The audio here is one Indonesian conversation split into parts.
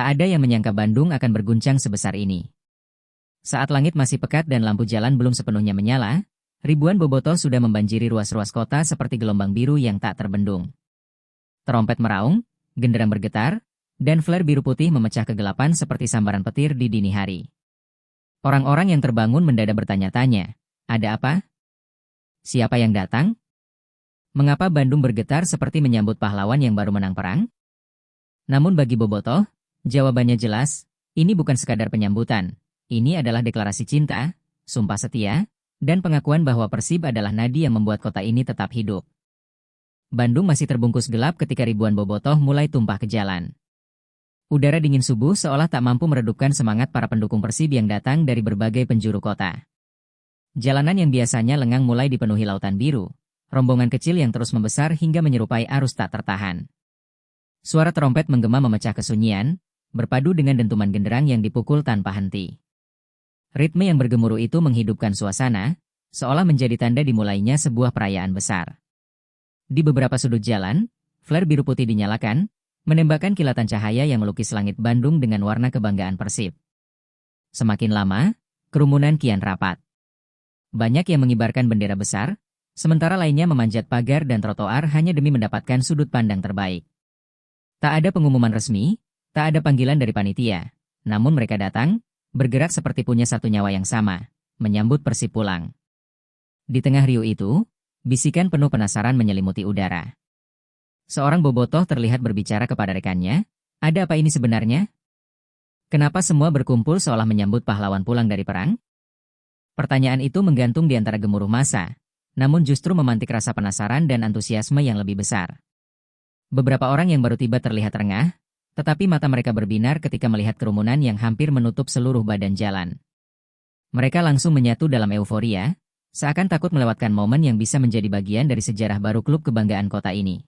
Tak ada yang menyangka Bandung akan berguncang sebesar ini. Saat langit masih pekat dan lampu jalan belum sepenuhnya menyala, ribuan bobotoh sudah membanjiri ruas-ruas kota seperti gelombang biru yang tak terbendung. Trompet meraung, genderang bergetar, dan flare biru putih memecah kegelapan seperti sambaran petir di dini hari. Orang-orang yang terbangun mendadak bertanya-tanya, ada apa? Siapa yang datang? Mengapa Bandung bergetar seperti menyambut pahlawan yang baru menang perang? Namun bagi bobotoh, jawabannya jelas, ini bukan sekadar penyambutan. Ini adalah deklarasi cinta, sumpah setia, dan pengakuan bahwa Persib adalah nadi yang membuat kota ini tetap hidup. Bandung masih terbungkus gelap ketika ribuan bobotoh mulai tumpah ke jalan. Udara dingin subuh seolah tak mampu meredupkan semangat para pendukung Persib yang datang dari berbagai penjuru kota. Jalanan yang biasanya lengang mulai dipenuhi lautan biru, rombongan kecil yang terus membesar hingga menyerupai arus tak tertahan. Suara trompet menggema memecah kesunyian, berpadu dengan dentuman genderang yang dipukul tanpa henti. Ritme yang bergemuruh itu menghidupkan suasana, seolah menjadi tanda dimulainya sebuah perayaan besar. Di beberapa sudut jalan, flare biru putih dinyalakan, menembakkan kilatan cahaya yang melukis langit Bandung dengan warna kebanggaan Persib. Semakin lama, kerumunan kian rapat. Banyak yang mengibarkan bendera besar, sementara lainnya memanjat pagar dan trotoar hanya demi mendapatkan sudut pandang terbaik. Tak ada pengumuman resmi, tak ada panggilan dari panitia, namun mereka datang, bergerak seperti punya satu nyawa yang sama, menyambut Persib pulang. Di tengah riuh itu, bisikan penuh penasaran menyelimuti udara. Seorang bobotoh terlihat berbicara kepada rekannya, ada apa ini sebenarnya? Kenapa semua berkumpul seolah menyambut pahlawan pulang dari perang? Pertanyaan itu menggantung di antara gemuruh massa, namun justru memantik rasa penasaran dan antusiasme yang lebih besar. Beberapa orang yang baru tiba terlihat rengah, tetapi mata mereka berbinar ketika melihat kerumunan yang hampir menutup seluruh badan jalan. Mereka langsung menyatu dalam euforia, seakan takut melewatkan momen yang bisa menjadi bagian dari sejarah baru klub kebanggaan kota ini.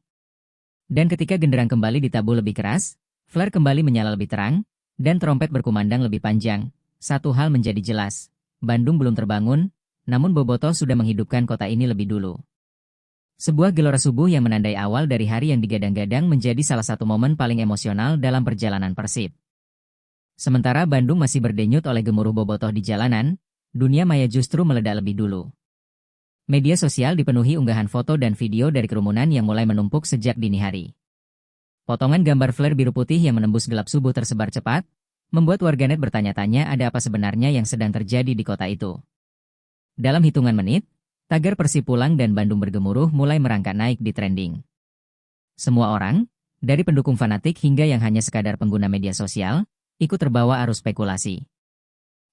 Dan ketika genderang kembali ditabuh lebih keras, flare kembali menyala lebih terang, dan trompet berkumandang lebih panjang, satu hal menjadi jelas. Bandung belum terbangun, namun bobotoh sudah menghidupkan kota ini lebih dulu. Sebuah gelora subuh yang menandai awal dari hari yang digadang-gadang menjadi salah satu momen paling emosional dalam perjalanan Persib. Sementara Bandung masih berdenyut oleh gemuruh bobotoh di jalanan, dunia maya justru meledak lebih dulu. Media sosial dipenuhi unggahan foto dan video dari kerumunan yang mulai menumpuk sejak dini hari. Potongan gambar flare biru putih yang menembus gelap subuh tersebar cepat, membuat warganet bertanya-tanya ada apa sebenarnya yang sedang terjadi di kota itu. Dalam hitungan menit, tagar Persib pulang dan Bandung bergemuruh mulai merangkak naik di trending. Semua orang, dari pendukung fanatik hingga yang hanya sekadar pengguna media sosial, ikut terbawa arus spekulasi.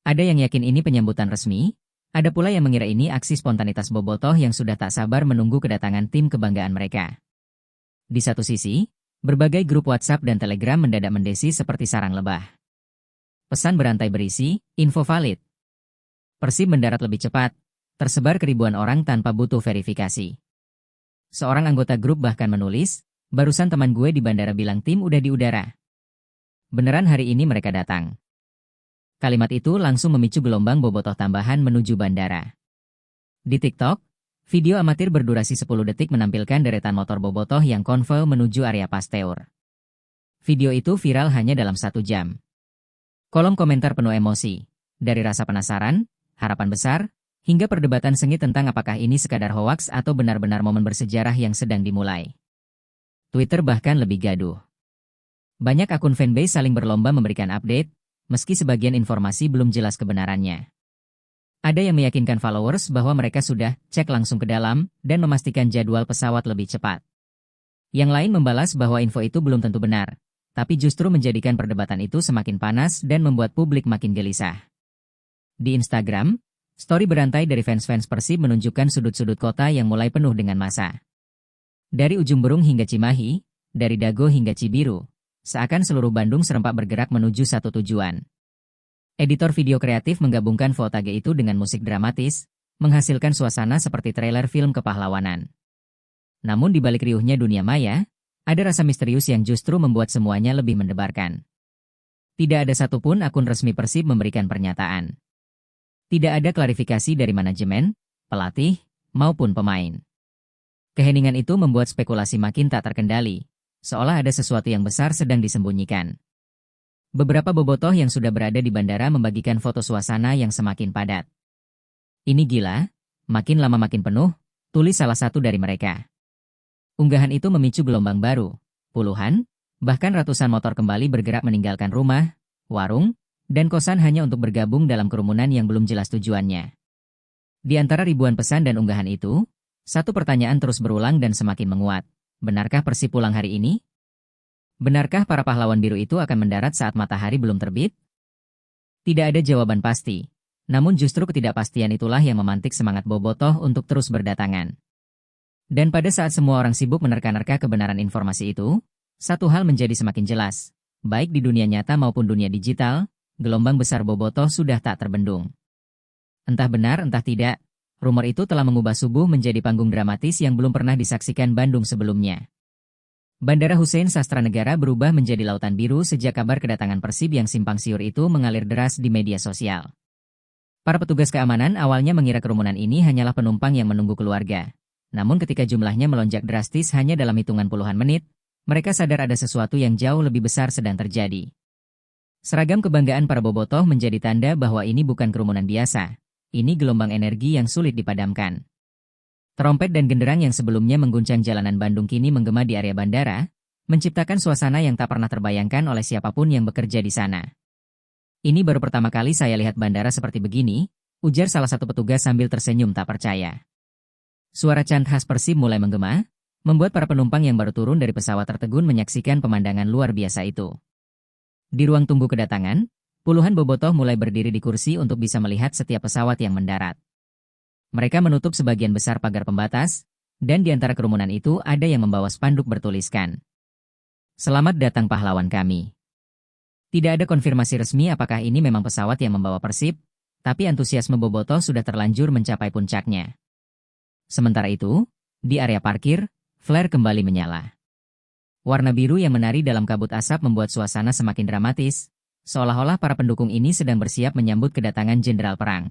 Ada yang yakin ini penyambutan resmi, ada pula yang mengira ini aksi spontanitas bobotoh yang sudah tak sabar menunggu kedatangan tim kebanggaan mereka. Di satu sisi, berbagai grup WhatsApp dan Telegram mendadak mendesi seperti sarang lebah. Pesan berantai berisi, info valid. Persib mendarat lebih cepat, tersebar ke ribuan orang tanpa butuh verifikasi. Seorang anggota grup bahkan menulis, barusan teman gue di bandara bilang tim udah di udara. Beneran hari ini mereka datang. Kalimat itu langsung memicu gelombang bobotoh tambahan menuju bandara. Di TikTok, video amatir berdurasi 10 detik menampilkan deretan motor bobotoh yang konvoi menuju area Pasteur. Video itu viral hanya dalam 1 jam. Kolom komentar penuh emosi, dari rasa penasaran, harapan besar, hingga perdebatan sengit tentang apakah ini sekadar hoaks atau benar-benar momen bersejarah yang sedang dimulai. Twitter bahkan lebih gaduh. Banyak akun fanbase saling berlomba memberikan update, meski sebagian informasi belum jelas kebenarannya. Ada yang meyakinkan followers bahwa mereka sudah cek langsung ke dalam dan memastikan jadwal pesawat lebih cepat. Yang lain membalas bahwa info itu belum tentu benar, tapi justru menjadikan perdebatan itu semakin panas dan membuat publik makin gelisah. Di Instagram, story berantai dari fans-fans Persib menunjukkan sudut-sudut kota yang mulai penuh dengan massa. Dari ujung Berung hingga Cimahi, dari Dago hingga Cibiru, seakan seluruh Bandung serempak bergerak menuju satu tujuan. Editor video kreatif menggabungkan voltage itu dengan musik dramatis, menghasilkan suasana seperti trailer film kepahlawanan. Namun di balik riuhnya dunia maya, ada rasa misterius yang justru membuat semuanya lebih mendebarkan. Tidak ada satupun akun resmi Persib memberikan pernyataan. Tidak ada klarifikasi dari manajemen, pelatih, maupun pemain. Keheningan itu membuat spekulasi makin tak terkendali, seolah ada sesuatu yang besar sedang disembunyikan. Beberapa bobotoh yang sudah berada di bandara membagikan foto suasana yang semakin padat. Ini gila, makin lama makin penuh, tulis salah satu dari mereka. Unggahan itu memicu gelombang baru. Puluhan, bahkan ratusan motor kembali bergerak meninggalkan rumah, warung, dan kosan hanya untuk bergabung dalam kerumunan yang belum jelas tujuannya. Di antara ribuan pesan dan unggahan itu, satu pertanyaan terus berulang dan semakin menguat. Benarkah Persib pulang hari ini? Benarkah para pahlawan biru itu akan mendarat saat matahari belum terbit? Tidak ada jawaban pasti. Namun justru ketidakpastian itulah yang memantik semangat bobotoh untuk terus berdatangan. Dan pada saat semua orang sibuk menerka-nerka kebenaran informasi itu, satu hal menjadi semakin jelas. Baik di dunia nyata maupun dunia digital, gelombang besar bobotoh sudah tak terbendung. Entah benar entah tidak, rumor itu telah mengubah subuh menjadi panggung dramatis yang belum pernah disaksikan Bandung sebelumnya. Bandara Hussein Sastranegara berubah menjadi lautan biru sejak kabar kedatangan Persib yang simpang siur itu mengalir deras di media sosial. Para petugas keamanan awalnya mengira kerumunan ini hanyalah penumpang yang menunggu keluarga. Namun ketika jumlahnya melonjak drastis hanya dalam hitungan puluhan menit, mereka sadar ada sesuatu yang jauh lebih besar sedang terjadi. Seragam kebanggaan para bobotoh menjadi tanda bahwa ini bukan kerumunan biasa. Ini gelombang energi yang sulit dipadamkan. Trompet dan genderang yang sebelumnya mengguncang jalanan Bandung kini menggema di area bandara, menciptakan suasana yang tak pernah terbayangkan oleh siapapun yang bekerja di sana. Ini baru pertama kali saya lihat bandara seperti begini, ujar salah satu petugas sambil tersenyum tak percaya. Suara chant khas Persib mulai menggema, membuat para penumpang yang baru turun dari pesawat tertegun menyaksikan pemandangan luar biasa itu. Di ruang tunggu kedatangan, puluhan bobotoh mulai berdiri di kursi untuk bisa melihat setiap pesawat yang mendarat. Mereka menutup sebagian besar pagar pembatas, dan di antara kerumunan itu ada yang membawa spanduk bertuliskan, "Selamat datang pahlawan kami." Tidak ada konfirmasi resmi apakah ini memang pesawat yang membawa Persib, tapi antusiasme bobotoh sudah terlanjur mencapai puncaknya. Sementara itu, di area parkir, flare kembali menyala. Warna biru yang menari dalam kabut asap membuat suasana semakin dramatis, seolah-olah para pendukung ini sedang bersiap menyambut kedatangan jenderal perang.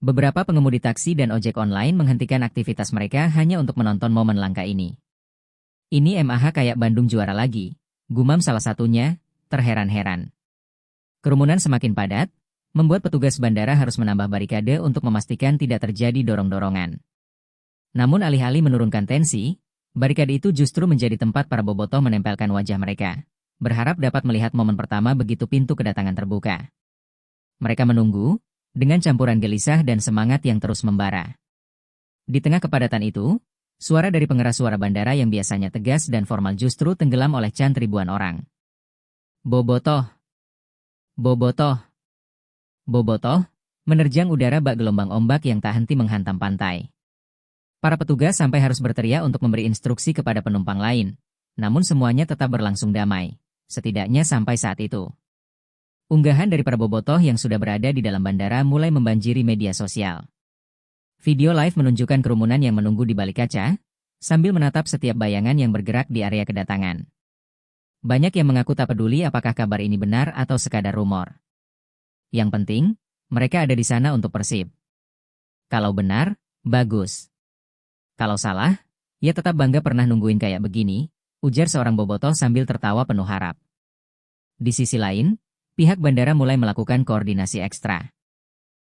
Beberapa pengemudi taksi dan ojek online menghentikan aktivitas mereka hanya untuk menonton momen langka ini. Ini MAH kayak Bandung juara lagi, gumam salah satunya, terheran-heran. Kerumunan semakin padat, membuat petugas bandara harus menambah barikade untuk memastikan tidak terjadi dorong-dorongan. Namun alih-alih menurunkan tensi, barikade itu justru menjadi tempat para bobotoh menempelkan wajah mereka, berharap dapat melihat momen pertama begitu pintu kedatangan terbuka. Mereka menunggu, dengan campuran gelisah dan semangat yang terus membara. Di tengah kepadatan itu, suara dari pengeras suara bandara yang biasanya tegas dan formal justru tenggelam oleh chant ribuan orang. Bobotoh! Bobotoh! Bobotoh! Menerjang udara bak gelombang ombak yang tak henti menghantam pantai. Para petugas sampai harus berteriak untuk memberi instruksi kepada penumpang lain, namun semuanya tetap berlangsung damai, setidaknya sampai saat itu. Unggahan dari para bobotoh yang sudah berada di dalam bandara mulai membanjiri media sosial. Video live menunjukkan kerumunan yang menunggu di balik kaca, sambil menatap setiap bayangan yang bergerak di area kedatangan. Banyak yang mengaku tak peduli apakah kabar ini benar atau sekadar rumor. Yang penting, mereka ada di sana untuk Persib. Kalau benar, bagus. Kalau salah, ya tetap bangga pernah nungguin kayak begini, ujar seorang bobotoh sambil tertawa penuh harap. Di sisi lain, pihak bandara mulai melakukan koordinasi ekstra.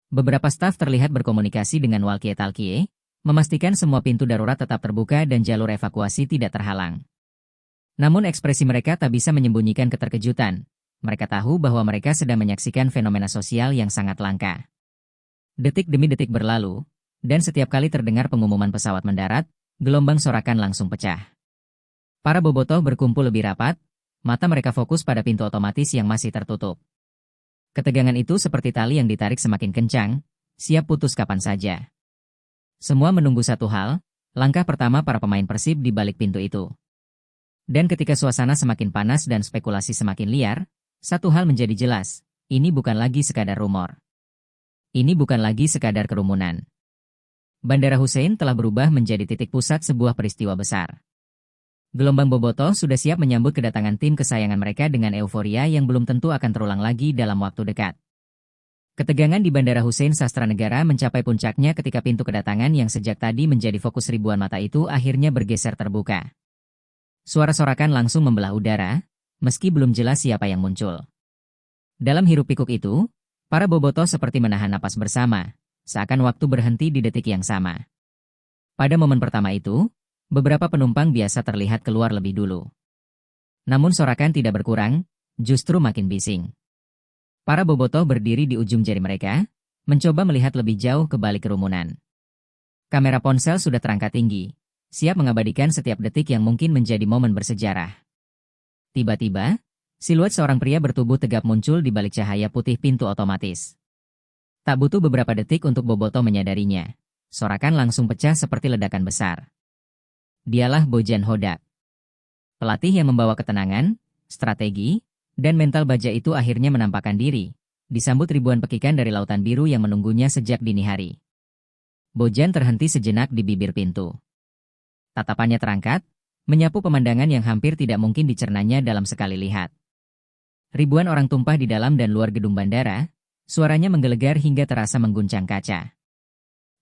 Beberapa staf terlihat berkomunikasi dengan walkie-talkie, memastikan semua pintu darurat tetap terbuka dan jalur evakuasi tidak terhalang. Namun ekspresi mereka tak bisa menyembunyikan keterkejutan. Mereka tahu bahwa mereka sedang menyaksikan fenomena sosial yang sangat langka. Detik demi detik berlalu, dan setiap kali terdengar pengumuman pesawat mendarat, gelombang sorakan langsung pecah. Para bobotoh berkumpul lebih rapat, mata mereka fokus pada pintu otomatis yang masih tertutup. Ketegangan itu seperti tali yang ditarik semakin kencang, siap putus kapan saja. Semua menunggu satu hal, langkah pertama para pemain Persib di balik pintu itu. Dan ketika suasana semakin panas dan spekulasi semakin liar, satu hal menjadi jelas, ini bukan lagi sekadar rumor. Ini bukan lagi sekadar kerumunan. Bandara Hussein telah berubah menjadi titik pusat sebuah peristiwa besar. Gelombang bobotoh sudah siap menyambut kedatangan tim kesayangan mereka dengan euforia yang belum tentu akan terulang lagi dalam waktu dekat. Ketegangan di Bandara Hussein Sastranegara mencapai puncaknya ketika pintu kedatangan yang sejak tadi menjadi fokus ribuan mata itu akhirnya bergeser terbuka. Suara sorakan langsung membelah udara, meski belum jelas siapa yang muncul. Dalam hiruk-pikuk itu, para bobotoh seperti menahan napas bersama, seakan waktu berhenti di detik yang sama. Pada momen pertama itu, beberapa penumpang biasa terlihat keluar lebih dulu. Namun sorakan tidak berkurang, justru makin bising. Para bobotoh berdiri di ujung jari mereka, mencoba melihat lebih jauh ke balik kerumunan. Kamera ponsel sudah terangkat tinggi, siap mengabadikan setiap detik yang mungkin menjadi momen bersejarah. Tiba-tiba, siluet seorang pria bertubuh tegap muncul di balik cahaya putih pintu otomatis. Tak butuh beberapa detik untuk bobotoh menyadarinya. Sorakan langsung pecah seperti ledakan besar. Dialah Bojan Hodak. Pelatih yang membawa ketenangan, strategi, dan mental baja itu akhirnya menampakkan diri, disambut ribuan pekikan dari lautan biru yang menunggunya sejak dini hari. Bojan terhenti sejenak di bibir pintu. Tatapannya terangkat, menyapu pemandangan yang hampir tidak mungkin dicernanya dalam sekali lihat. Ribuan orang tumpah di dalam dan luar gedung bandara, suaranya menggelegar hingga terasa mengguncang kaca.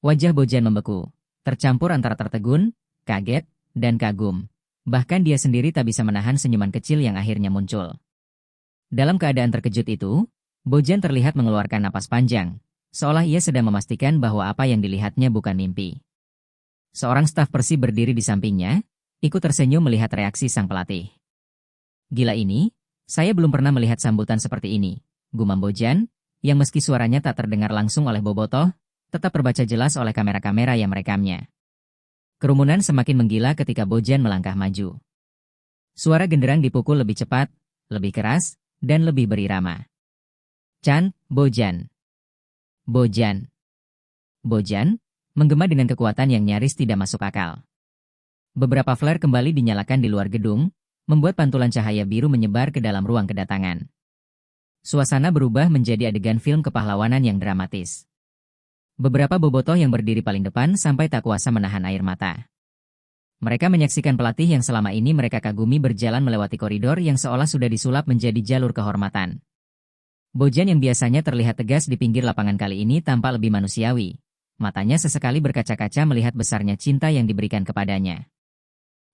Wajah Bojan membeku, tercampur antara tertegun, kaget, dan kagum. Bahkan dia sendiri tak bisa menahan senyuman kecil yang akhirnya muncul. Dalam keadaan terkejut itu, Bojan terlihat mengeluarkan napas panjang, seolah ia sedang memastikan bahwa apa yang dilihatnya bukan mimpi. Seorang staf Persib berdiri di sampingnya, ikut tersenyum melihat reaksi sang pelatih. Gila ini, saya belum pernah melihat sambutan seperti ini, gumam Bojan, yang meski suaranya tak terdengar langsung oleh bobotoh, tetap terbaca jelas oleh kamera-kamera yang merekamnya. Kerumunan semakin menggila ketika Bojan melangkah maju. Suara genderang dipukul lebih cepat, lebih keras, dan lebih berirama. Chan, Bojan. Bojan. Bojan, menggema dengan kekuatan yang nyaris tidak masuk akal. Beberapa flare kembali dinyalakan di luar gedung, membuat pantulan cahaya biru menyebar ke dalam ruang kedatangan. Suasana berubah menjadi adegan film kepahlawanan yang dramatis. Beberapa bobotoh yang berdiri paling depan sampai tak kuasa menahan air mata. Mereka menyaksikan pelatih yang selama ini mereka kagumi berjalan melewati koridor yang seolah sudah disulap menjadi jalur kehormatan. Bojan yang biasanya terlihat tegas di pinggir lapangan kali ini tampak lebih manusiawi. Matanya sesekali berkaca-kaca melihat besarnya cinta yang diberikan kepadanya.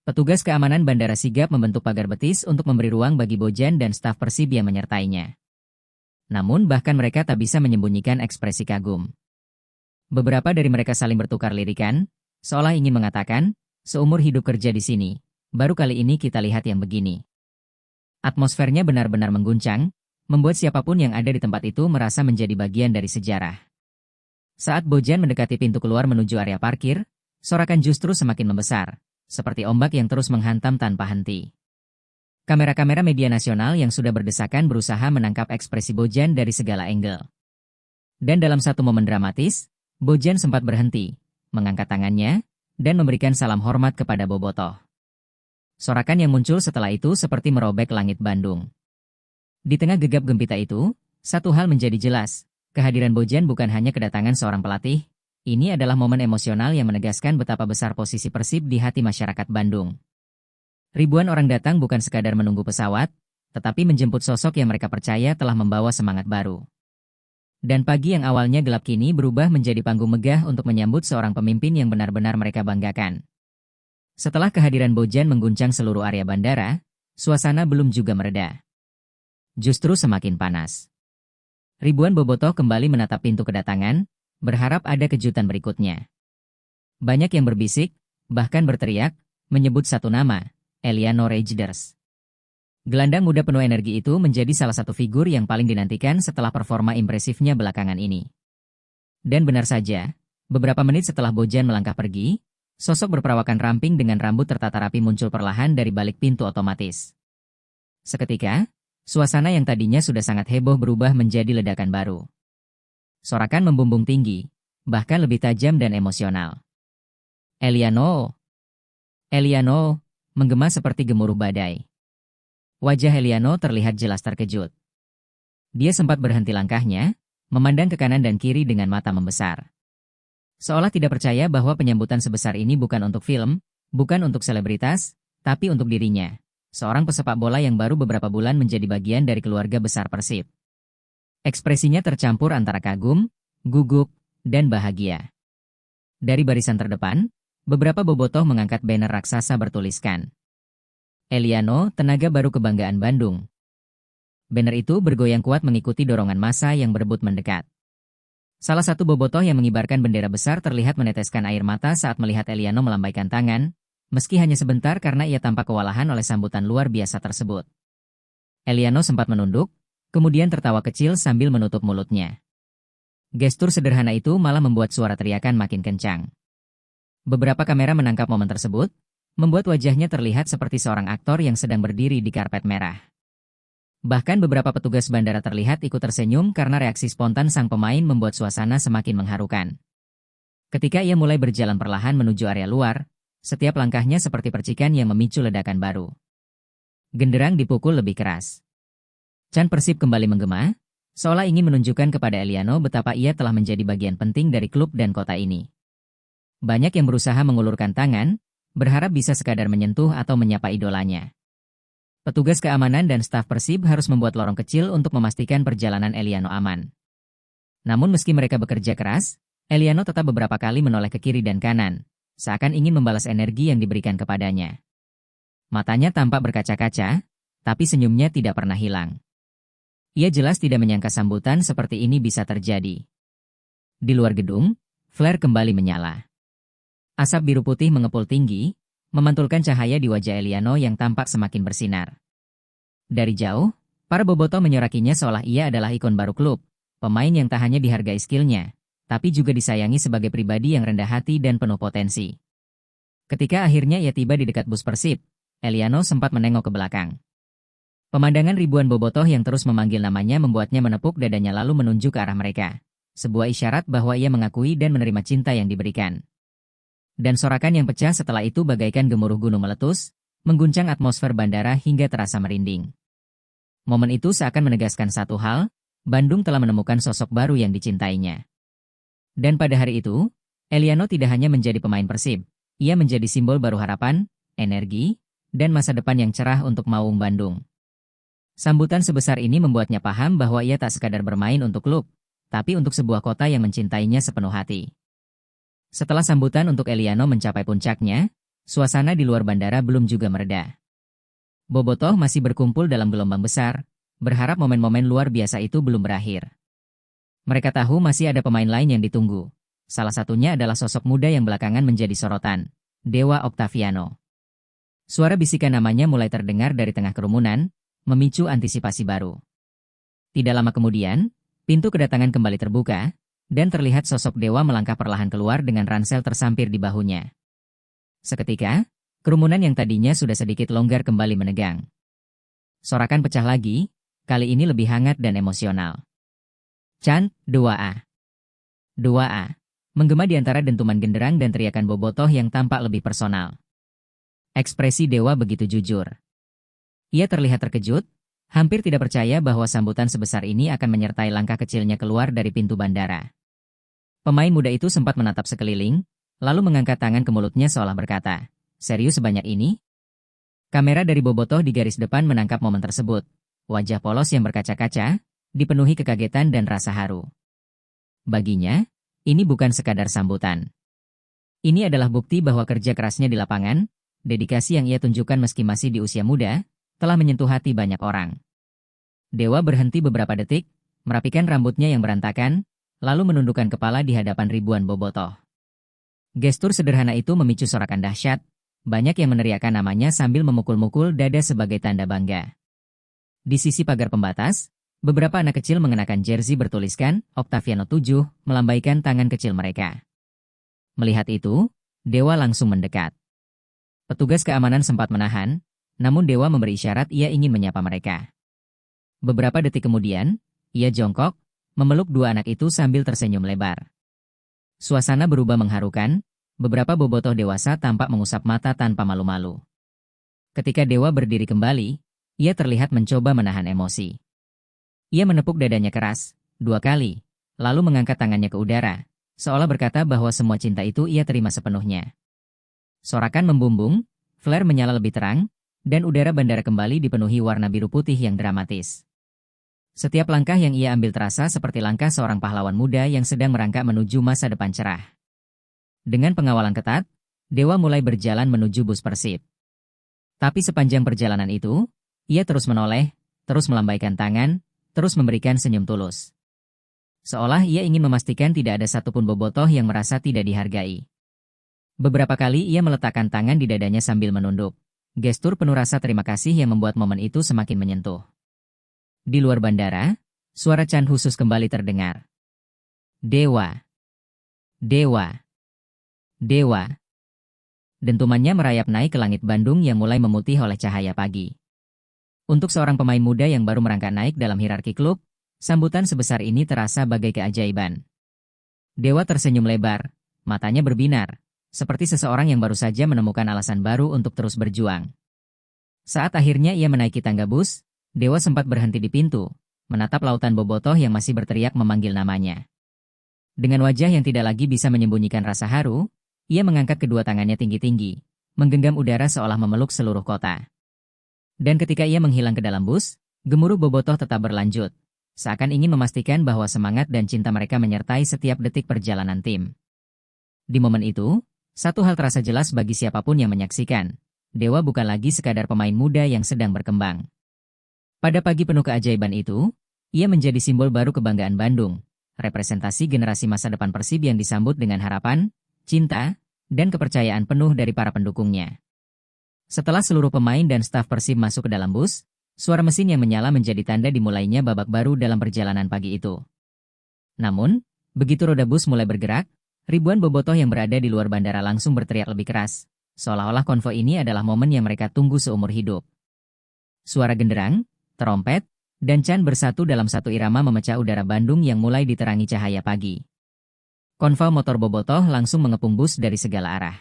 Petugas keamanan bandara sigap membentuk pagar betis untuk memberi ruang bagi Bojan dan staf Persib yang menyertainya. Namun bahkan mereka tak bisa menyembunyikan ekspresi kagum. Beberapa dari mereka saling bertukar lirikan, seolah ingin mengatakan, seumur hidup kerja di sini, baru kali ini kita lihat yang begini. Atmosfernya benar-benar mengguncang, membuat siapapun yang ada di tempat itu merasa menjadi bagian dari sejarah. Saat Bojan mendekati pintu keluar menuju area parkir, sorakan justru semakin membesar, seperti ombak yang terus menghantam tanpa henti. Kamera-kamera media nasional yang sudah berdesakan berusaha menangkap ekspresi Bojan dari segala angle. Dan dalam satu momen dramatis, Bojan sempat berhenti, mengangkat tangannya, dan memberikan salam hormat kepada bobotoh. Sorakan yang muncul setelah itu seperti merobek langit Bandung. Di tengah gegap gempita itu, satu hal menjadi jelas, kehadiran Bojan bukan hanya kedatangan seorang pelatih, ini adalah momen emosional yang menegaskan betapa besar posisi Persib di hati masyarakat Bandung. Ribuan orang datang bukan sekadar menunggu pesawat, tetapi menjemput sosok yang mereka percaya telah membawa semangat baru. Dan pagi yang awalnya gelap kini berubah menjadi panggung megah untuk menyambut seorang pemimpin yang benar-benar mereka banggakan. Setelah kehadiran Bojan mengguncang seluruh area bandara, suasana belum juga mereda. Justru semakin panas. Ribuan bobotoh kembali menatap pintu kedatangan, berharap ada kejutan berikutnya. Banyak yang berbisik, bahkan berteriak, menyebut satu nama, Eliano Rejders. Gelandang muda penuh energi itu menjadi salah satu figur yang paling dinantikan setelah performa impresifnya belakangan ini. Dan benar saja, beberapa menit setelah Bojan melangkah pergi, sosok berperawakan ramping dengan rambut tertata rapi muncul perlahan dari balik pintu otomatis. Seketika, suasana yang tadinya sudah sangat heboh berubah menjadi ledakan baru. Sorakan membumbung tinggi, bahkan lebih tajam dan emosional. Eliano! Eliano! Menggema seperti gemuruh badai. Wajah Eliano terlihat jelas terkejut. Dia sempat berhenti langkahnya, memandang ke kanan dan kiri dengan mata membesar. Seolah tidak percaya bahwa penyambutan sebesar ini bukan untuk film, bukan untuk selebritas, tapi untuk dirinya, seorang pesepak bola yang baru beberapa bulan menjadi bagian dari keluarga besar Persib. Ekspresinya tercampur antara kagum, gugup, dan bahagia. Dari barisan terdepan, beberapa bobotoh mengangkat banner raksasa bertuliskan, Eliano, tenaga baru kebanggaan Bandung. Banner itu bergoyang kuat mengikuti dorongan massa yang berebut mendekat. Salah satu bobotoh yang mengibarkan bendera besar terlihat meneteskan air mata saat melihat Eliano melambaikan tangan, meski hanya sebentar karena ia tampak kewalahan oleh sambutan luar biasa tersebut. Eliano sempat menunduk, kemudian tertawa kecil sambil menutup mulutnya. Gestur sederhana itu malah membuat suara teriakan makin kencang. Beberapa kamera menangkap momen tersebut, membuat wajahnya terlihat seperti seorang aktor yang sedang berdiri di karpet merah. Bahkan beberapa petugas bandara terlihat ikut tersenyum karena reaksi spontan sang pemain membuat suasana semakin mengharukan. Ketika ia mulai berjalan perlahan menuju area luar, setiap langkahnya seperti percikan yang memicu ledakan baru. Genderang dipukul lebih keras. Chan Persib kembali menggema, seolah ingin menunjukkan kepada Eliano betapa ia telah menjadi bagian penting dari klub dan kota ini. Banyak yang berusaha mengulurkan tangan, berharap bisa sekadar menyentuh atau menyapa idolanya. Petugas keamanan dan staf Persib harus membuat lorong kecil untuk memastikan perjalanan Eliano aman. Namun meski mereka bekerja keras, Eliano tetap beberapa kali menoleh ke kiri dan kanan, seakan ingin membalas energi yang diberikan kepadanya. Matanya tampak berkaca-kaca, tapi senyumnya tidak pernah hilang. Ia jelas tidak menyangka sambutan seperti ini bisa terjadi. Di luar gedung, flare kembali menyala. Asap biru putih mengepul tinggi, memantulkan cahaya di wajah Eliano yang tampak semakin bersinar. Dari jauh, para bobotoh menyorakinya seolah ia adalah ikon baru klub, pemain yang tak hanya dihargai skillnya, tapi juga disayangi sebagai pribadi yang rendah hati dan penuh potensi. Ketika akhirnya ia tiba di dekat bus Persib, Eliano sempat menengok ke belakang. Pemandangan ribuan bobotoh yang terus memanggil namanya membuatnya menepuk dadanya lalu menunjuk ke arah mereka. Sebuah isyarat bahwa ia mengakui dan menerima cinta yang diberikan. Dan sorakan yang pecah setelah itu bagaikan gemuruh gunung meletus, mengguncang atmosfer bandara hingga terasa merinding. Momen itu seakan menegaskan satu hal, Bandung telah menemukan sosok baru yang dicintainya. Dan pada hari itu, Eliano tidak hanya menjadi pemain Persib, ia menjadi simbol baru harapan, energi, dan masa depan yang cerah untuk Maung Bandung. Sambutan sebesar ini membuatnya paham bahwa ia tak sekadar bermain untuk klub, tapi untuk sebuah kota yang mencintainya sepenuh hati. Setelah sambutan untuk Eliano mencapai puncaknya, suasana di luar bandara belum juga mereda. Bobotoh masih berkumpul dalam gelombang besar, berharap momen-momen luar biasa itu belum berakhir. Mereka tahu masih ada pemain lain yang ditunggu. Salah satunya adalah sosok muda yang belakangan menjadi sorotan, Dewa Octaviano. Suara bisikan namanya mulai terdengar dari tengah kerumunan, memicu antisipasi baru. Tidak lama kemudian, pintu kedatangan kembali terbuka, dan terlihat sosok Dewa melangkah perlahan keluar dengan ransel tersampir di bahunya. Seketika, kerumunan yang tadinya sudah sedikit longgar kembali menegang. Sorakan pecah lagi, kali ini lebih hangat dan emosional. Chan, 2A. 2A. Menggema di antara dentuman genderang dan teriakan bobotoh yang tampak lebih personal. Ekspresi Dewa begitu jujur. Ia terlihat terkejut, hampir tidak percaya bahwa sambutan sebesar ini akan menyertai langkah kecilnya keluar dari pintu bandara. Pemain muda itu sempat menatap sekeliling, lalu mengangkat tangan ke mulutnya seolah berkata, "Serius sebanyak ini?" Kamera dari bobotoh di garis depan menangkap momen tersebut. Wajah polos yang berkaca-kaca, dipenuhi kekagetan dan rasa haru. Baginya, ini bukan sekadar sambutan. Ini adalah bukti bahwa kerja kerasnya di lapangan, dedikasi yang ia tunjukkan meski masih di usia muda, telah menyentuh hati banyak orang. Dewa berhenti beberapa detik, merapikan rambutnya yang berantakan, lalu menundukkan kepala di hadapan ribuan bobotoh. Gestur sederhana itu memicu sorakan dahsyat, banyak yang meneriakkan namanya sambil memukul-mukul dada sebagai tanda bangga. Di sisi pagar pembatas, beberapa anak kecil mengenakan jersey bertuliskan Octaviano 7 melambaikan tangan kecil mereka. Melihat itu, Dewa langsung mendekat. Petugas keamanan sempat menahan, namun Dewa memberi isyarat ia ingin menyapa mereka. Beberapa detik kemudian, ia jongkok, memeluk dua anak itu sambil tersenyum lebar. Suasana berubah mengharukan, beberapa bobotoh dewasa tampak mengusap mata tanpa malu-malu. Ketika Dewa berdiri kembali, ia terlihat mencoba menahan emosi. Ia menepuk dadanya keras, 2 kali, lalu mengangkat tangannya ke udara, seolah berkata bahwa semua cinta itu ia terima sepenuhnya. Sorakan membumbung, flare menyala lebih terang, dan udara bandara kembali dipenuhi warna biru putih yang dramatis. Setiap langkah yang ia ambil terasa seperti langkah seorang pahlawan muda yang sedang merangkak menuju masa depan cerah. Dengan pengawalan ketat, Dewa mulai berjalan menuju bus Persib. Tapi sepanjang perjalanan itu, ia terus menoleh, terus melambaikan tangan, terus memberikan senyum tulus. Seolah ia ingin memastikan tidak ada satupun bobotoh yang merasa tidak dihargai. Beberapa kali ia meletakkan tangan di dadanya sambil menunduk. Gestur penuh rasa terima kasih yang membuat momen itu semakin menyentuh. Di luar bandara, suara Chan khusus kembali terdengar. Dewa. Dewa. Dewa. Dentumannya merayap naik ke langit Bandung yang mulai memutih oleh cahaya pagi. Untuk seorang pemain muda yang baru merangkak naik dalam hierarki klub, sambutan sebesar ini terasa bagai keajaiban. Dewa tersenyum lebar, matanya berbinar, seperti seseorang yang baru saja menemukan alasan baru untuk terus berjuang. Saat akhirnya ia menaiki tangga bus, Dewa sempat berhenti di pintu, menatap lautan bobotoh yang masih berteriak memanggil namanya. Dengan wajah yang tidak lagi bisa menyembunyikan rasa haru, ia mengangkat kedua tangannya tinggi-tinggi, menggenggam udara seolah memeluk seluruh kota. Dan ketika ia menghilang ke dalam bus, gemuruh bobotoh tetap berlanjut, seakan ingin memastikan bahwa semangat dan cinta mereka menyertai setiap detik perjalanan tim. Di momen itu, satu hal terasa jelas bagi siapapun yang menyaksikan. Dewa bukan lagi sekadar pemain muda yang sedang berkembang. Pada pagi penuh keajaiban itu, ia menjadi simbol baru kebanggaan Bandung, representasi generasi masa depan Persib yang disambut dengan harapan, cinta, dan kepercayaan penuh dari para pendukungnya. Setelah seluruh pemain dan staf Persib masuk ke dalam bus, suara mesin yang menyala menjadi tanda dimulainya babak baru dalam perjalanan pagi itu. Namun, begitu roda bus mulai bergerak, ribuan bobotoh yang berada di luar bandara langsung berteriak lebih keras, seolah-olah konvoi ini adalah momen yang mereka tunggu seumur hidup. Suara genderang, trompet, dan Chan bersatu dalam satu irama memecah udara Bandung yang mulai diterangi cahaya pagi. Konvoi motor bobotoh langsung mengepung bus dari segala arah.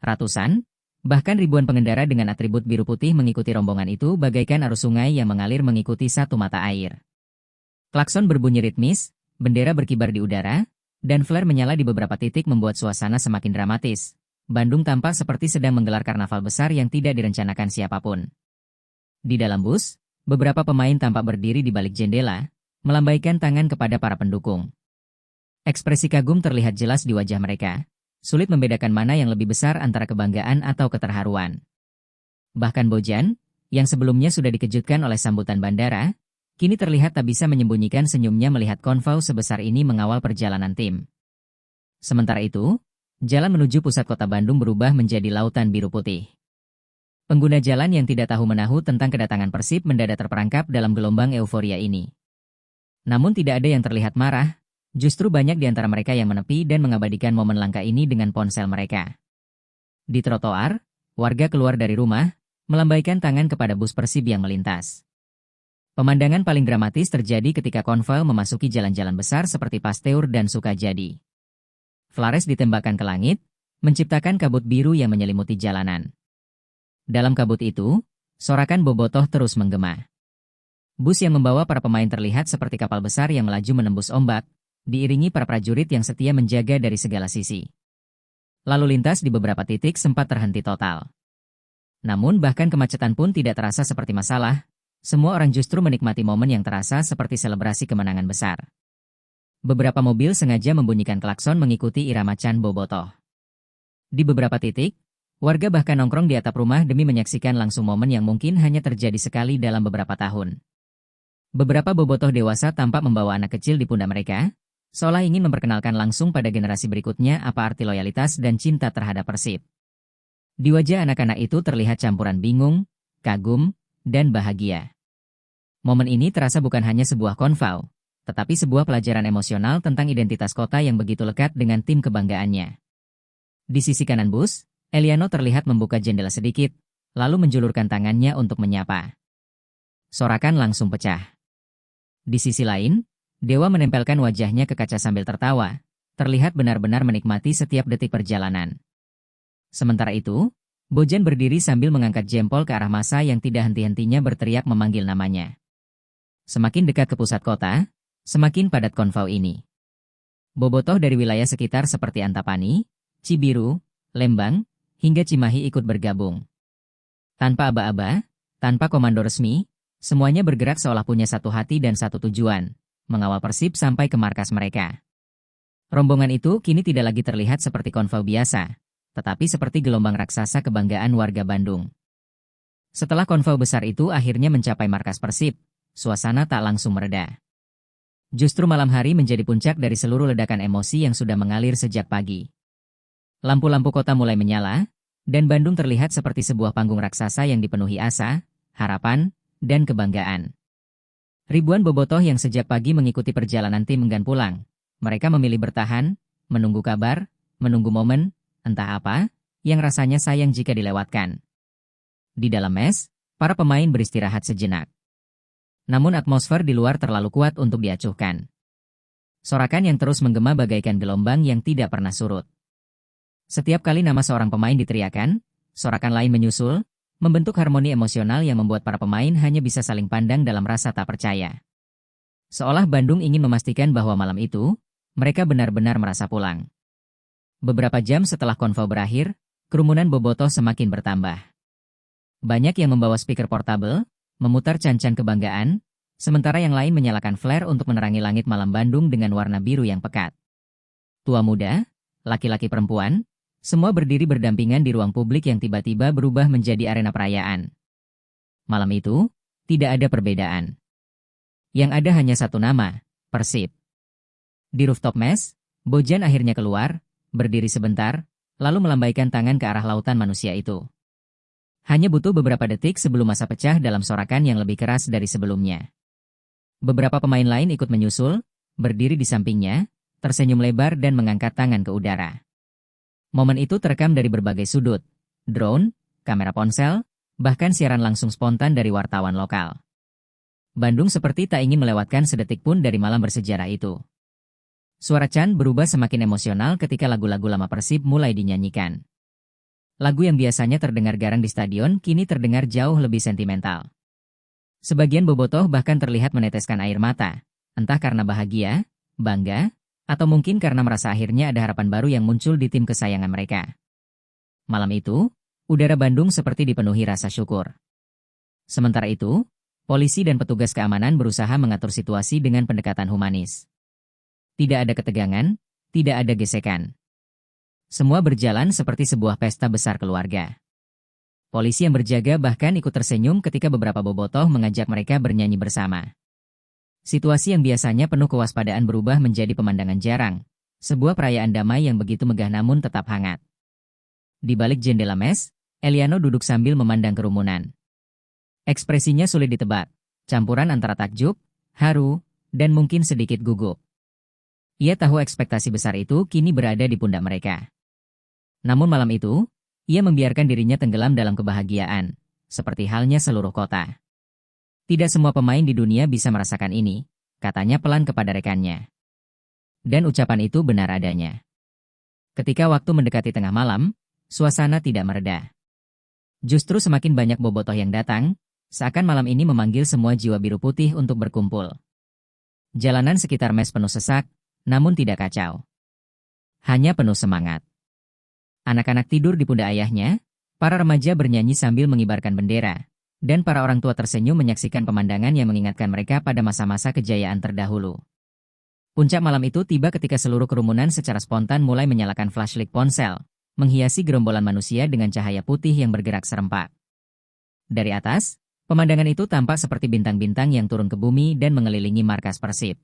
Ratusan, bahkan ribuan pengendara dengan atribut biru putih mengikuti rombongan itu bagaikan arus sungai yang mengalir mengikuti satu mata air. Klakson berbunyi ritmis, bendera berkibar di udara, dan flare menyala di beberapa titik membuat suasana semakin dramatis. Bandung tampak seperti sedang menggelar karnaval besar yang tidak direncanakan siapapun. Di dalam bus, beberapa pemain tampak berdiri di balik jendela, melambaikan tangan kepada para pendukung. Ekspresi kagum terlihat jelas di wajah mereka. Sulit membedakan mana yang lebih besar antara kebanggaan atau keterharuan. Bahkan Bojan, yang sebelumnya sudah dikejutkan oleh sambutan bandara, kini terlihat tak bisa menyembunyikan senyumnya melihat konvoi sebesar ini mengawal perjalanan tim. Sementara itu, jalan menuju pusat kota Bandung berubah menjadi lautan biru putih. Pengguna jalan yang tidak tahu menahu tentang kedatangan Persib mendadak terperangkap dalam gelombang euforia ini. Namun tidak ada yang terlihat marah, justru banyak di antara mereka yang menepi dan mengabadikan momen langka ini dengan ponsel mereka. Di trotoar, warga keluar dari rumah, melambaikan tangan kepada bus Persib yang melintas. Pemandangan paling dramatis terjadi ketika konvoi memasuki jalan-jalan besar seperti Pasteur dan Sukajadi. Flares ditembakkan ke langit, menciptakan kabut biru yang menyelimuti jalanan. Dalam kabut itu, sorakan bobotoh terus menggema. Bus yang membawa para pemain terlihat seperti kapal besar yang melaju menembus ombak, diiringi para prajurit yang setia menjaga dari segala sisi. Lalu lintas di beberapa titik sempat terhenti total. Namun bahkan kemacetan pun tidak terasa seperti masalah, semua orang justru menikmati momen yang terasa seperti selebrasi kemenangan besar. Beberapa mobil sengaja membunyikan klakson mengikuti irama Chan bobotoh. Di beberapa titik, warga bahkan nongkrong di atap rumah demi menyaksikan langsung momen yang mungkin hanya terjadi sekali dalam beberapa tahun. Beberapa bobotoh dewasa tampak membawa anak kecil di pundak mereka, seolah ingin memperkenalkan langsung pada generasi berikutnya apa arti loyalitas dan cinta terhadap Persib. Di wajah anak-anak itu terlihat campuran bingung, kagum, dan bahagia. Momen ini terasa bukan hanya sebuah konvoi, tetapi sebuah pelajaran emosional tentang identitas kota yang begitu lekat dengan tim kebanggaannya. Di sisi kanan bus, Eliano terlihat membuka jendela sedikit, lalu menjulurkan tangannya untuk menyapa. Sorakan langsung pecah. Di sisi lain, Dewa menempelkan wajahnya ke kaca sambil tertawa, terlihat benar-benar menikmati setiap detik perjalanan. Sementara itu, Bojan berdiri sambil mengangkat jempol ke arah massa yang tidak henti-hentinya berteriak memanggil namanya. Semakin dekat ke pusat kota, semakin padat konvoi ini. Bobotoh dari wilayah sekitar seperti Antapani, Cibiru, Lembang, hingga Cimahi ikut bergabung. Tanpa aba-aba, tanpa komando resmi, semuanya bergerak seolah punya satu hati dan satu tujuan, mengawal Persib sampai ke markas mereka. Rombongan itu kini tidak lagi terlihat seperti konvoi biasa, tetapi seperti gelombang raksasa kebanggaan warga Bandung. Setelah konvoi besar itu akhirnya mencapai markas Persib, suasana tak langsung mereda. Justru malam hari menjadi puncak dari seluruh ledakan emosi yang sudah mengalir sejak pagi. Lampu-lampu kota mulai menyala, dan Bandung terlihat seperti sebuah panggung raksasa yang dipenuhi asa, harapan, dan kebanggaan. Ribuan bobotoh yang sejak pagi mengikuti perjalanan tim enggan pulang. Mereka memilih bertahan, menunggu kabar, menunggu momen, entah apa, yang rasanya sayang jika dilewatkan. Di dalam mes, para pemain beristirahat sejenak. Namun atmosfer di luar terlalu kuat untuk diacuhkan. Sorakan yang terus menggema bagaikan gelombang yang tidak pernah surut. Setiap kali nama seorang pemain diteriakan, sorakan lain menyusul, membentuk harmoni emosional yang membuat para pemain hanya bisa saling pandang dalam rasa tak percaya. Seolah Bandung ingin memastikan bahwa malam itu, mereka benar-benar merasa pulang. Beberapa jam setelah konvoi berakhir, kerumunan bobotoh semakin bertambah. Banyak yang membawa speaker portable, memutar cancan kebanggaan, sementara yang lain menyalakan flare untuk menerangi langit malam Bandung dengan warna biru yang pekat. Tua muda, laki-laki perempuan, semua berdiri berdampingan di ruang publik yang tiba-tiba berubah menjadi arena perayaan. Malam itu, tidak ada perbedaan. Yang ada hanya satu nama, Persib. Di rooftop mes, Bojan akhirnya keluar, berdiri sebentar, lalu melambaikan tangan ke arah lautan manusia itu. Hanya butuh beberapa detik sebelum masa pecah dalam sorakan yang lebih keras dari sebelumnya. Beberapa pemain lain ikut menyusul, berdiri di sampingnya, tersenyum lebar dan mengangkat tangan ke udara. Momen itu terekam dari berbagai sudut, drone, kamera ponsel, bahkan siaran langsung spontan dari wartawan lokal. Bandung seperti tak ingin melewatkan sedetik pun dari malam bersejarah itu. Suara Chan berubah semakin emosional ketika lagu-lagu lama Persib mulai dinyanyikan. Lagu yang biasanya terdengar garang di stadion kini terdengar jauh lebih sentimental. Sebagian bobotoh bahkan terlihat meneteskan air mata, entah karena bahagia, bangga, atau mungkin karena merasa akhirnya ada harapan baru yang muncul di tim kesayangan mereka. Malam itu, udara Bandung seperti dipenuhi rasa syukur. Sementara itu, polisi dan petugas keamanan berusaha mengatur situasi dengan pendekatan humanis. Tidak ada ketegangan, tidak ada gesekan. Semua berjalan seperti sebuah pesta besar keluarga. Polisi yang berjaga bahkan ikut tersenyum ketika beberapa bobotoh mengajak mereka bernyanyi bersama. Situasi yang biasanya penuh kewaspadaan berubah menjadi pemandangan jarang, sebuah perayaan damai yang begitu megah namun tetap hangat. Di balik jendela mes, Eliano duduk sambil memandang kerumunan. Ekspresinya sulit ditebak, campuran antara takjub, haru, dan mungkin sedikit gugup. Ia tahu ekspektasi besar itu kini berada di pundak mereka. Namun malam itu, ia membiarkan dirinya tenggelam dalam kebahagiaan, seperti halnya seluruh kota. Tidak semua pemain di dunia bisa merasakan ini, katanya pelan kepada rekannya. Dan ucapan itu benar adanya. Ketika waktu mendekati tengah malam, suasana tidak mereda. Justru semakin banyak bobotoh yang datang, seakan malam ini memanggil semua jiwa biru putih untuk berkumpul. Jalanan sekitar mes penuh sesak, namun tidak kacau. Hanya penuh semangat. Anak-anak tidur di pundak ayahnya, para remaja bernyanyi sambil mengibarkan bendera, dan para orang tua tersenyum menyaksikan pemandangan yang mengingatkan mereka pada masa-masa kejayaan terdahulu. Puncak malam itu tiba ketika seluruh kerumunan secara spontan mulai menyalakan flashlight ponsel, menghiasi gerombolan manusia dengan cahaya putih yang bergerak serempak. Dari atas, pemandangan itu tampak seperti bintang-bintang yang turun ke bumi dan mengelilingi markas Persib.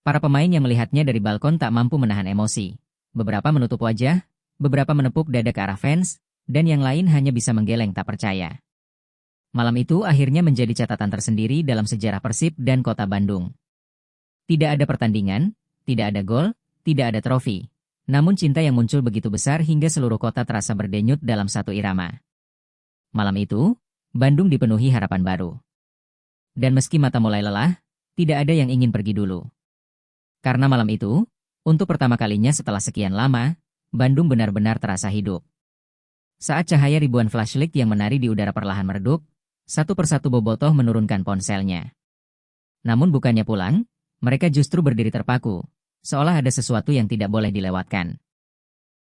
Para pemain yang melihatnya dari balkon tak mampu menahan emosi. Beberapa menutup wajah, beberapa menepuk dada ke arah fans, dan yang lain hanya bisa menggeleng tak percaya. Malam itu akhirnya menjadi catatan tersendiri dalam sejarah Persib dan kota Bandung. Tidak ada pertandingan, tidak ada gol, tidak ada trofi. Namun cinta yang muncul begitu besar hingga seluruh kota terasa berdenyut dalam satu irama. Malam itu, Bandung dipenuhi harapan baru. Dan meski mata mulai lelah, tidak ada yang ingin pergi dulu. Karena malam itu, untuk pertama kalinya setelah sekian lama, Bandung benar-benar terasa hidup. Saat cahaya ribuan flashlight yang menari di udara perlahan meredup, satu persatu bobotoh menurunkan ponselnya. Namun bukannya pulang, mereka justru berdiri terpaku, seolah ada sesuatu yang tidak boleh dilewatkan.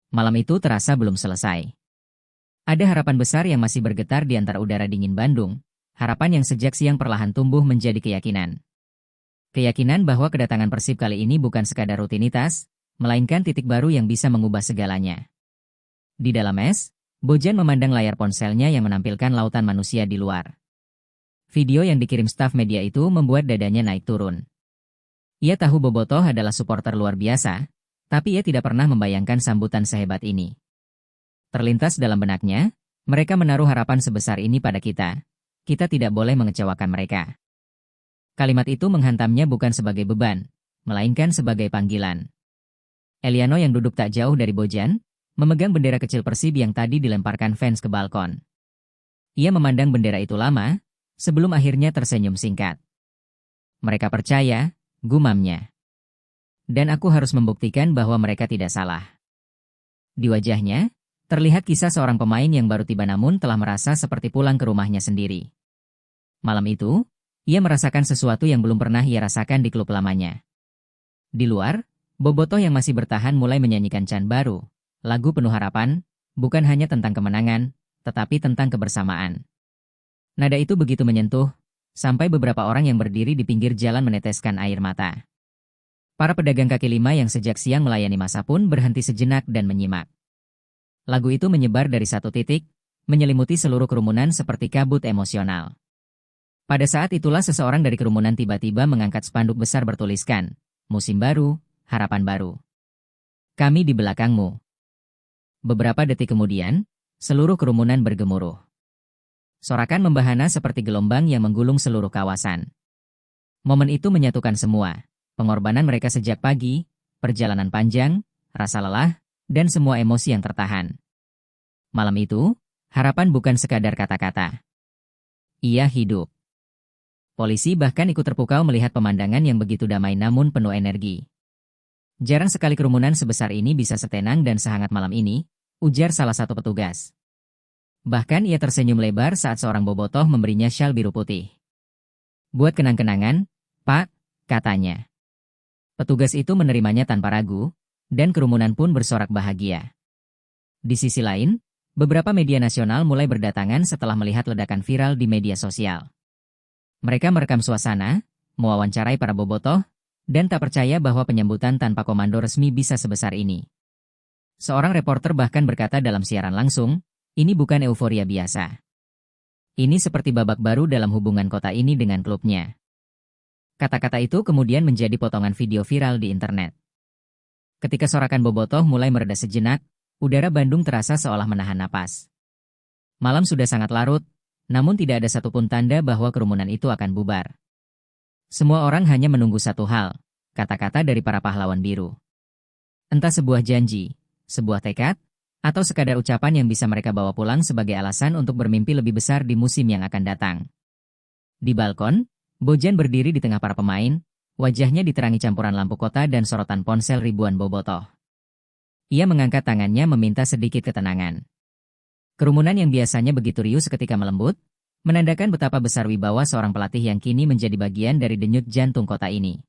Malam itu terasa belum selesai. Ada harapan besar yang masih bergetar di antara udara dingin Bandung, harapan yang sejak siang perlahan tumbuh menjadi keyakinan. Keyakinan bahwa kedatangan Persib kali ini bukan sekadar rutinitas, melainkan titik baru yang bisa mengubah segalanya. Di dalam mes, Bojan memandang layar ponselnya yang menampilkan lautan manusia di luar. Video yang dikirim staf media itu membuat dadanya naik turun. Ia tahu Bobotoh adalah supporter luar biasa, tapi ia tidak pernah membayangkan sambutan sehebat ini. Terlintas dalam benaknya, mereka menaruh harapan sebesar ini pada kita. Kita tidak boleh mengecewakan mereka. Kalimat itu menghantamnya bukan sebagai beban, melainkan sebagai panggilan. Eliano yang duduk tak jauh dari Bojan, memegang bendera kecil Persib yang tadi dilemparkan fans ke balkon. Ia memandang bendera itu lama, sebelum akhirnya tersenyum singkat. Mereka percaya, gumamnya. Dan aku harus membuktikan bahwa mereka tidak salah. Di wajahnya, terlihat kisah seorang pemain yang baru tiba namun telah merasa seperti pulang ke rumahnya sendiri. Malam itu, ia merasakan sesuatu yang belum pernah ia rasakan di klub lamanya. Di luar, Bobotoh yang masih bertahan mulai menyanyikan Can Baru, lagu penuh harapan, bukan hanya tentang kemenangan, tetapi tentang kebersamaan. Nada itu begitu menyentuh, sampai beberapa orang yang berdiri di pinggir jalan meneteskan air mata. Para pedagang kaki lima yang sejak siang melayani masa pun berhenti sejenak dan menyimak. Lagu itu menyebar dari satu titik, menyelimuti seluruh kerumunan seperti kabut emosional. Pada saat itulah seseorang dari kerumunan tiba-tiba mengangkat spanduk besar bertuliskan, "Musim baru, harapan baru. Kami di belakangmu." Beberapa detik kemudian, seluruh kerumunan bergemuruh. Sorakan membahana seperti gelombang yang menggulung seluruh kawasan. Momen itu menyatukan semua, pengorbanan mereka sejak pagi, perjalanan panjang, rasa lelah, dan semua emosi yang tertahan. Malam itu, harapan bukan sekadar kata-kata. Ia hidup. Polisi bahkan ikut terpukau melihat pemandangan yang begitu damai namun penuh energi. Jarang sekali kerumunan sebesar ini bisa setenang dan sehangat malam ini, ujar salah satu petugas. Bahkan ia tersenyum lebar saat seorang Bobotoh memberinya syal biru putih. "Buat kenang-kenangan, Pak," katanya. Petugas itu menerimanya tanpa ragu, dan kerumunan pun bersorak bahagia. Di sisi lain, beberapa media nasional mulai berdatangan setelah melihat ledakan viral di media sosial. Mereka merekam suasana, mewawancarai para Bobotoh, dan tak percaya bahwa penyambutan tanpa komando resmi bisa sebesar ini. Seorang reporter bahkan berkata dalam siaran langsung, "Ini bukan euforia biasa. Ini seperti babak baru dalam hubungan kota ini dengan klubnya." Kata-kata itu kemudian menjadi potongan video viral di internet. Ketika sorakan Bobotoh mulai mereda sejenak, udara Bandung terasa seolah menahan napas. Malam sudah sangat larut, namun tidak ada satupun tanda bahwa kerumunan itu akan bubar. Semua orang hanya menunggu satu hal, kata-kata dari para pahlawan biru. Entah sebuah janji, sebuah tekad, atau sekadar ucapan yang bisa mereka bawa pulang sebagai alasan untuk bermimpi lebih besar di musim yang akan datang. Di balkon, Bojan berdiri di tengah para pemain, wajahnya diterangi campuran lampu kota dan sorotan ponsel ribuan Bobotoh. Ia mengangkat tangannya meminta sedikit ketenangan. Kerumunan yang biasanya begitu riuh seketika melembut, menandakan betapa besar wibawa seorang pelatih yang kini menjadi bagian dari denyut jantung kota ini.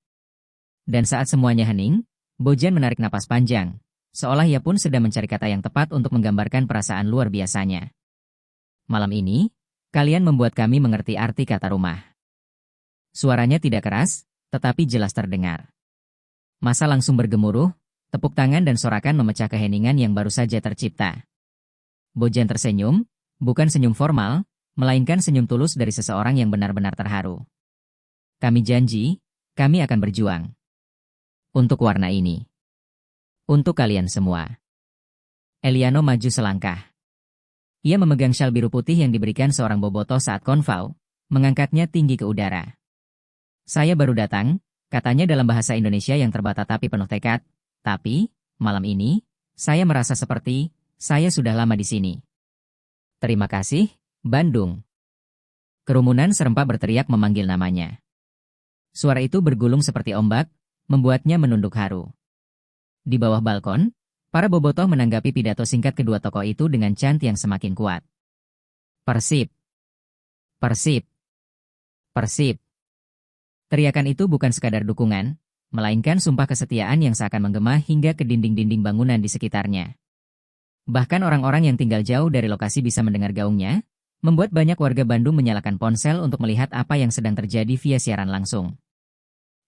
Dan saat semuanya hening, Bojan menarik napas panjang, seolah ia pun sedang mencari kata yang tepat untuk menggambarkan perasaan luar biasanya. "Malam ini, kalian membuat kami mengerti arti kata rumah." Suaranya tidak keras, tetapi jelas terdengar. Massa langsung bergemuruh, tepuk tangan dan sorakan memecah keheningan yang baru saja tercipta. Bojan tersenyum, bukan senyum formal, melainkan senyum tulus dari seseorang yang benar-benar terharu. "Kami janji, kami akan berjuang. Untuk warna ini. Untuk kalian semua." Eliano maju selangkah. Ia memegang syal biru putih yang diberikan seorang Bobotoh saat konvau, mengangkatnya tinggi ke udara. "Saya baru datang," katanya dalam bahasa Indonesia yang terbata tapi penuh tekad, "tapi, malam ini, saya merasa seperti, saya sudah lama di sini. Terima kasih, Bandung." Kerumunan serempak berteriak memanggil namanya. Suara itu bergulung seperti ombak, membuatnya menunduk haru. Di bawah balkon, para Bobotoh menanggapi pidato singkat kedua tokoh itu dengan chant yang semakin kuat. "Persib! Persib! Persib!" Teriakan itu bukan sekadar dukungan, melainkan sumpah kesetiaan yang seakan menggema hingga ke dinding-dinding bangunan di sekitarnya. Bahkan orang-orang yang tinggal jauh dari lokasi bisa mendengar gaungnya, membuat banyak warga Bandung menyalakan ponsel untuk melihat apa yang sedang terjadi via siaran langsung.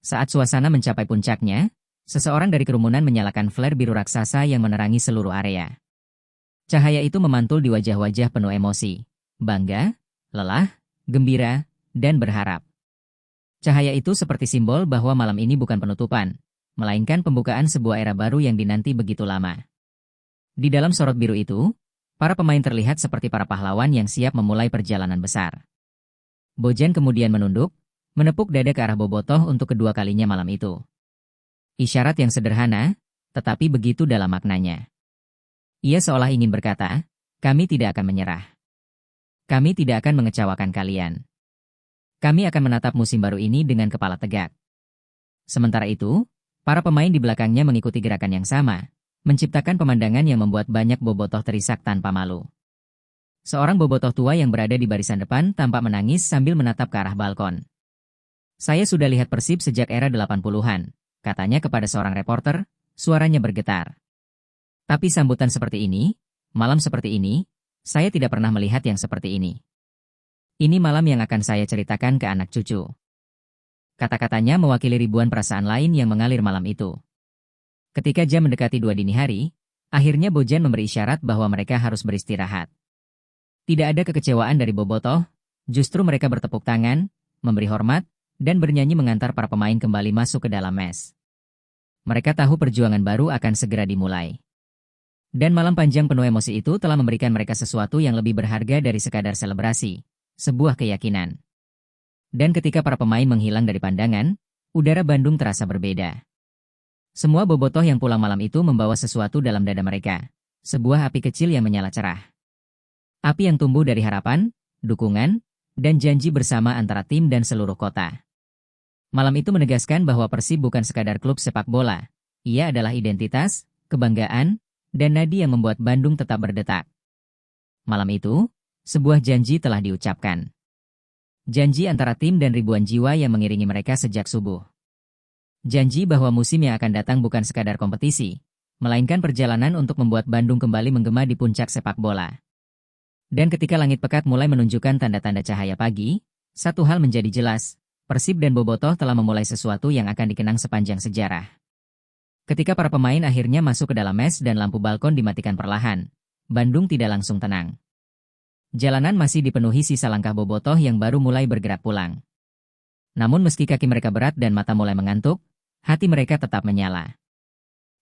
Saat suasana mencapai puncaknya, seseorang dari kerumunan menyalakan flare biru raksasa yang menerangi seluruh area. Cahaya itu memantul di wajah-wajah penuh emosi, bangga, lelah, gembira, dan berharap. Cahaya itu seperti simbol bahwa malam ini bukan penutupan, melainkan pembukaan sebuah era baru yang dinanti begitu lama. Di dalam sorot biru itu, para pemain terlihat seperti para pahlawan yang siap memulai perjalanan besar. Bojan kemudian menunduk, menepuk dada ke arah Bobotoh untuk kedua kalinya malam itu. Isyarat yang sederhana, tetapi begitu dalam maknanya. Ia seolah ingin berkata, kami tidak akan menyerah. Kami tidak akan mengecewakan kalian. Kami akan menatap musim baru ini dengan kepala tegak. Sementara itu, para pemain di belakangnya mengikuti gerakan yang sama, menciptakan pemandangan yang membuat banyak bobotoh terisak tanpa malu. Seorang bobotoh tua yang berada di barisan depan tampak menangis sambil menatap ke arah balkon. Saya sudah lihat Persib sejak era 80-an, katanya kepada seorang reporter, suaranya bergetar. Tapi sambutan seperti ini, malam seperti ini, saya tidak pernah melihat yang seperti ini. Ini malam yang akan saya ceritakan ke anak cucu. Kata-katanya mewakili ribuan perasaan lain yang mengalir malam itu. Ketika jam mendekati 2 dini hari, akhirnya Bojan memberi isyarat bahwa mereka harus beristirahat. Tidak ada kekecewaan dari bobotoh, justru mereka bertepuk tangan, memberi hormat, dan bernyanyi mengantar para pemain kembali masuk ke dalam mes. Mereka tahu perjuangan baru akan segera dimulai. Dan malam panjang penuh emosi itu telah memberikan mereka sesuatu yang lebih berharga dari sekadar selebrasi, sebuah keyakinan. Dan ketika para pemain menghilang dari pandangan, udara Bandung terasa berbeda. Semua bobotoh yang pulang malam itu membawa sesuatu dalam dada mereka, sebuah api kecil yang menyala cerah. Api yang tumbuh dari harapan, dukungan, dan janji bersama antara tim dan seluruh kota. Malam itu menegaskan bahwa Persib bukan sekadar klub sepak bola, ia adalah identitas, kebanggaan, dan nadi yang membuat Bandung tetap berdetak. Malam itu, sebuah janji telah diucapkan. Janji antara tim dan ribuan jiwa yang mengiringi mereka sejak subuh. Janji bahwa musim yang akan datang bukan sekadar kompetisi, melainkan perjalanan untuk membuat Bandung kembali menggema di puncak sepak bola. Dan ketika langit pekat mulai menunjukkan tanda-tanda cahaya pagi, satu hal menjadi jelas, Persib dan bobotoh telah memulai sesuatu yang akan dikenang sepanjang sejarah. Ketika para pemain akhirnya masuk ke dalam mes dan lampu balkon dimatikan perlahan, Bandung tidak langsung tenang. Jalanan masih dipenuhi sisa langkah bobotoh yang baru mulai bergerak pulang. Namun meski kaki mereka berat dan mata mulai mengantuk, hati mereka tetap menyala.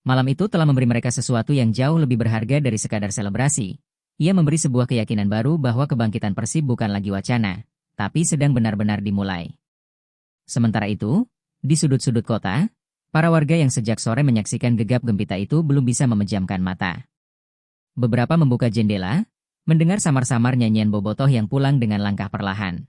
Malam itu telah memberi mereka sesuatu yang jauh lebih berharga dari sekadar selebrasi. Ia memberi sebuah keyakinan baru bahwa kebangkitan Persib bukan lagi wacana, tapi sedang benar-benar dimulai. Sementara itu, di sudut-sudut kota, para warga yang sejak sore menyaksikan gegap gempita itu belum bisa memejamkan mata. Beberapa membuka jendela, mendengar samar-samar nyanyian bobotoh yang pulang dengan langkah perlahan.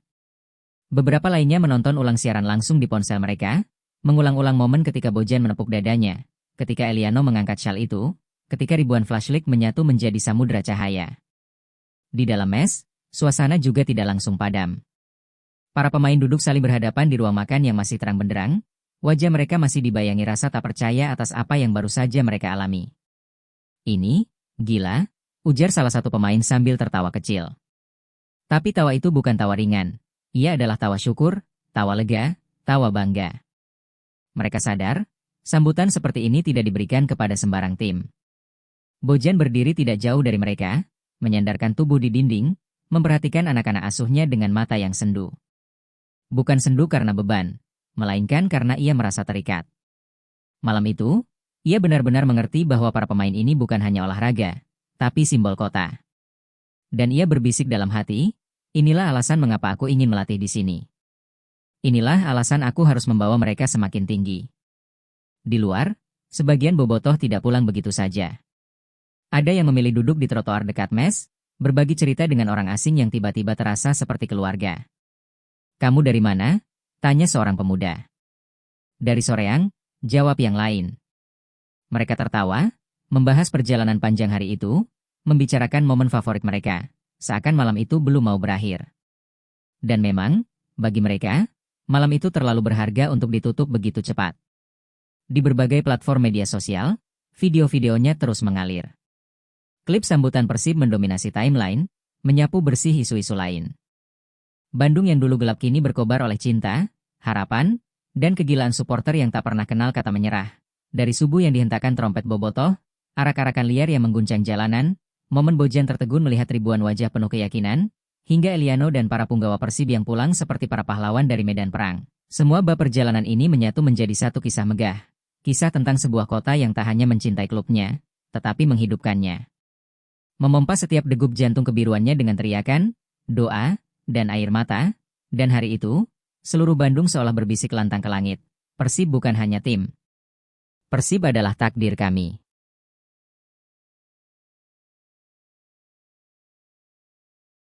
Beberapa lainnya menonton ulang siaran langsung di ponsel mereka, mengulang-ulang momen ketika Bojan menepuk dadanya, ketika Eliano mengangkat syal itu, ketika ribuan flashlight menyatu menjadi samudra cahaya. Di dalam mes, suasana juga tidak langsung padam. Para pemain duduk saling berhadapan di ruang makan yang masih terang benderang, wajah mereka masih dibayangi rasa tak percaya atas apa yang baru saja mereka alami. Ini, gila, ujar salah satu pemain sambil tertawa kecil. Tapi tawa itu bukan tawa ringan, ia adalah tawa syukur, tawa lega, tawa bangga. Mereka sadar, sambutan seperti ini tidak diberikan kepada sembarang tim. Bojan berdiri tidak jauh dari mereka, menyandarkan tubuh di dinding, memperhatikan anak-anak asuhnya dengan mata yang sendu. Bukan sendu karena beban, melainkan karena ia merasa terikat. Malam itu, ia benar-benar mengerti bahwa para pemain ini bukan hanya olahraga, tapi simbol kota. Dan ia berbisik dalam hati, inilah alasan mengapa aku ingin melatih di sini. Inilah alasan aku harus membawa mereka semakin tinggi. Di luar, sebagian bobotoh tidak pulang begitu saja. Ada yang memilih duduk di trotoar dekat mes, berbagi cerita dengan orang asing yang tiba-tiba terasa seperti keluarga. Kamu dari mana? Tanya seorang pemuda. Dari Soreang, jawab yang lain. Mereka tertawa, membahas perjalanan panjang hari itu, membicarakan momen favorit mereka, seakan malam itu belum mau berakhir. Dan memang, bagi mereka, malam itu terlalu berharga untuk ditutup begitu cepat. Di berbagai platform media sosial, video-videonya terus mengalir. Klip sambutan Persib mendominasi timeline, menyapu bersih isu-isu lain. Bandung yang dulu gelap kini berkobar oleh cinta, harapan, dan kegilaan supporter yang tak pernah kenal kata menyerah. Dari subuh yang dihentakkan trompet bobotoh, arak-arakan liar yang mengguncang jalanan, Momen Bojan tertegun melihat ribuan wajah penuh keyakinan, hingga Eliano dan para punggawa Persib yang pulang seperti para pahlawan dari medan perang. Semua bab perjalanan ini menyatu menjadi satu kisah megah. Kisah tentang sebuah kota yang tak hanya mencintai klubnya, tetapi menghidupkannya. Memompa setiap degup jantung kebiruannya dengan teriakan, doa, dan air mata, dan hari itu, seluruh Bandung seolah berbisik lantang ke langit. Persib bukan hanya tim. Persib adalah takdir kami.